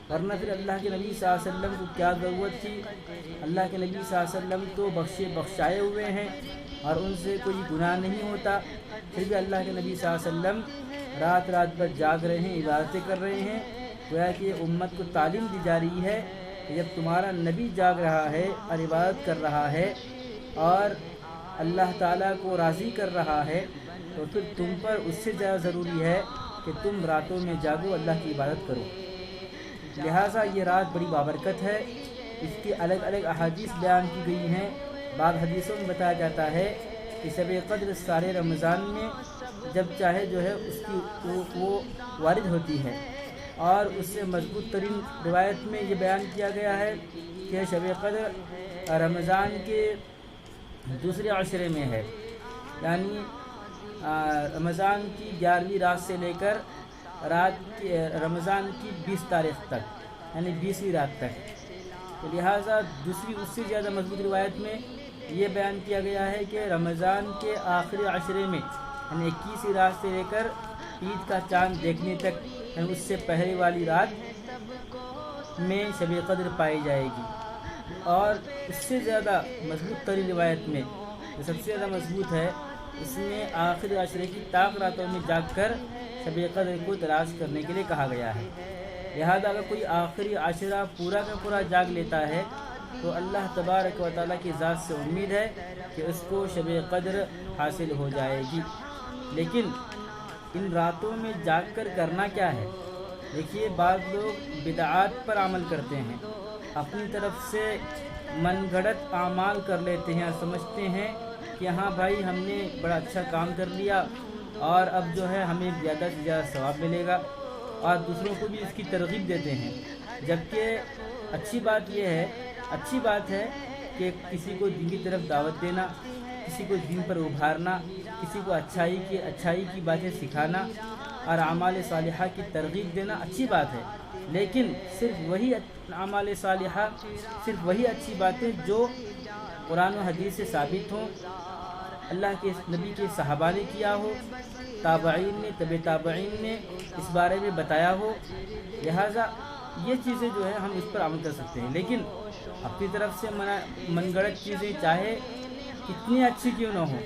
ورنہ پھر اللہ کے نبی صلی اللہ علیہ وسلم کو کیا ضرورت تھی؟ اللہ کے نبی صلی اللہ علیہ وسلم تو بخشائے ہوئے ہیں اور ان سے کوئی گناہ نہیں ہوتا، پھر بھی اللہ کے نبی صلی اللہ علیہ وسلم رات رات بھر جاگ رہے ہیں، عبادتیں کر رہے ہیں۔ گویا کہ امت کو تعلیم دی جا رہی ہے کہ جب تمہارا نبی جاگ رہا ہے اور عبادت کر رہا ہے اور اللہ تعالیٰ کو راضی کر رہا ہے، تو پھر تم پر اس سے زیادہ ضروری ہے کہ تم راتوں میں جاگو، اللہ کی عبادت کرو۔ لہٰذا یہ رات بڑی بابرکت ہے، اس کی الگ الگ احادیث بیان کی گئی ہیں۔ بعض حدیثوں میں بتایا جاتا ہے کہ شب قدر سارے رمضان میں جب چاہے جو ہے اس کی وہ وارد ہوتی ہے، اور اس سے مضبوط ترین روایت میں یہ بیان کیا گیا ہے کہ شب قدر رمضان کے دوسرے عشرے میں ہے، یعنی رمضان کی 11ویں رات سے لے کر رمضان کی 20 تاریخ تک، یعنی 20ویں رات تک۔ تو لہٰذا دوسری اس سے زیادہ مضبوط روایت میں یہ بیان کیا گیا ہے کہ رمضان کے آخری عشرے میں، یعنی 21ویں رات سے لے کر عید کا چاند دیکھنے تک، یعنی اس سے پہلے والی رات میں شب قدر پائی جائے گی۔ اور اس سے زیادہ مضبوط ترین روایت میں جو سب سے زیادہ مضبوط ہے، اس میں آخری عشرے کی طاق راتوں میں جاگ کر شب قدر کو تلاش کرنے کے لیے کہا گیا ہے۔ لہذا اگر کوئی آخری عشرہ پورا کا پورا جاگ لیتا ہے تو اللہ تبارک و تعالیٰ کی ذات سے امید ہے کہ اس کو شب قدر حاصل ہو جائے گی۔ لیکن ان راتوں میں جاگ کر کرنا کیا ہے؟ دیکھیے، بعض لوگ بدعات پر عمل کرتے ہیں، اپنی طرف سے من گھڑت اعمال کر لیتے ہیں اور سمجھتے ہیں کہ ہاں بھائی ہم نے بڑا اچھا کام کر لیا اور اب جو ہے ہمیں زیادہ سے زیادہ ثواب ملے گا، اور دوسروں کو بھی اس کی ترغیب دیتے ہیں۔ جبکہ اچھی بات ہے کہ کسی کو دین کی طرف دعوت دینا، کسی کو دین پر ابھارنا، کسی کو اچھائی کی باتیں سکھانا اور اعمال صالحہ کی ترغیب دینا اچھی بات ہے، لیکن صرف وہی اعمال صالحہ، صرف وہی اچھی باتیں جو قرآن و حدیث سے ثابت ہوں، اللہ کے نبی کے صحابہ نے کیا ہو، تابعین نے، تبع تابعین نے اس بارے میں بتایا ہو۔ لہٰذا یہ چیزیں جو ہے ہم اس پر عمل کر سکتے ہیں، لیکن اپنی طرف سے من گڑت چیزیں چاہے کتنی اچھی کیوں نہ ہو،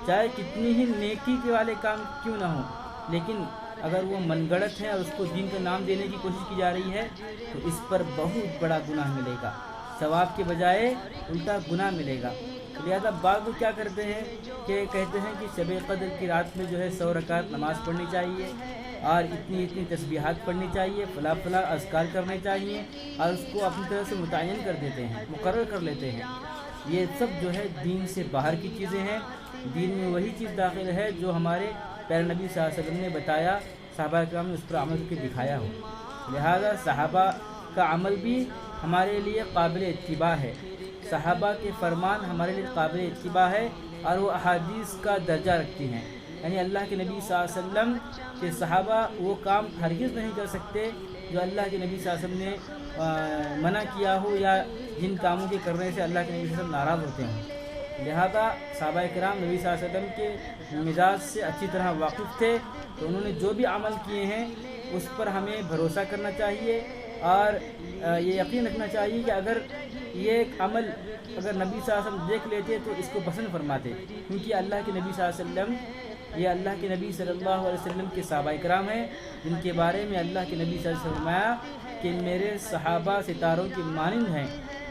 چاہے کتنی ہی نیکی کے والے کام کیوں نہ ہوں، لیکن اگر وہ من گڑت ہے اور اس کو دین کا نام دینے کی کوشش کی جا رہی ہے تو اس پر بہت بڑا گناہ ملے گا، ثواب کے بجائے الٹا گناہ ملے گا۔ لہذا بعض لوگ کیا کرتے ہیں کہ کہتے ہیں کہ شب قدر کی رات میں جو ہے 100 رکعت نماز پڑھنی چاہیے اور اتنی تسبیحات پڑھنی چاہیے، فلاں اذکار کرنے چاہیے، اور اس کو اپنی طرح سے متعین کر دیتے ہیں، مقرر کر لیتے ہیں۔ یہ سب جو ہے دین سے باہر کی چیزیں ہیں۔ دین میں وہی چیز داخل ہے جو ہمارے پیارے نبی صلی اللہ علیہ وسلم نے بتایا، صحابہ کرام نے اس پر عمل کر کے دکھایا ہو۔ لہذا صحابہ کا عمل بھی ہمارے لیے قابل اتباع ہے، صحابہ کے فرمان ہمارے لیے قابل اتباع ہے، اور وہ احادیث کا درجہ رکھتی ہیں۔ یعنی اللہ کے نبی صلی اللہ علیہ وسلم کے صحابہ وہ کام ہرگز نہیں کر سکتے جو اللہ کے نبی صلی اللہ علیہ وسلم نے منع کیا ہو، یا جن کاموں کے کرنے سے اللہ کے نبی صلی اللہ علیہ وسلم ناراض ہوتے ہیں۔ لہذا صحابہ کرام نبی صلی اللہ علیہ وسلم کے مزاج سے اچھی طرح واقف تھے، تو انہوں نے جو بھی عمل کیے ہیں اس پر ہمیں بھروسہ کرنا چاہیے، اور یہ یقین رکھنا چاہیے کہ اگر یہ عمل اگر نبی صلی اللہ علیہ وسلم دیکھ لیتے تو اس کو پسند فرماتے، کیونکہ اللہ کے نبی صلی اللہ علیہ وسلم، یہ اللہ کے نبی صلی اللہ علیہ وسلم کے صحابہ کرام ہیں جن کے بارے میں اللہ کے نبی صلی اللہ علیہ وسلم نے فرمایا کہ میرے صحابہ ستاروں کے مانند ہیں،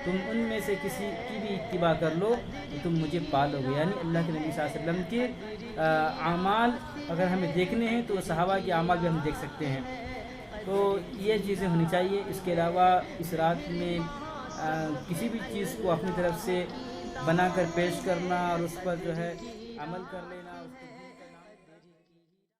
تم ان میں سے کسی کی بھی اتباع کر لو تو تم مجھے پالو گے۔ یعنی اللہ کے نبی صلی اللہ علیہ وسلم کے اعمال اگر ہمیں دیکھنے ہیں تو صحابہ کے اعمال بھی ہم دیکھ سکتے ہیں۔ تو یہ چیزیں ہونی چاہیے۔ اس کے علاوہ اس رات میں کسی بھی چیز کو اپنی طرف سے بنا کر پیش کرنا اور اس پر جو ہے عمل کر لینا، اس کو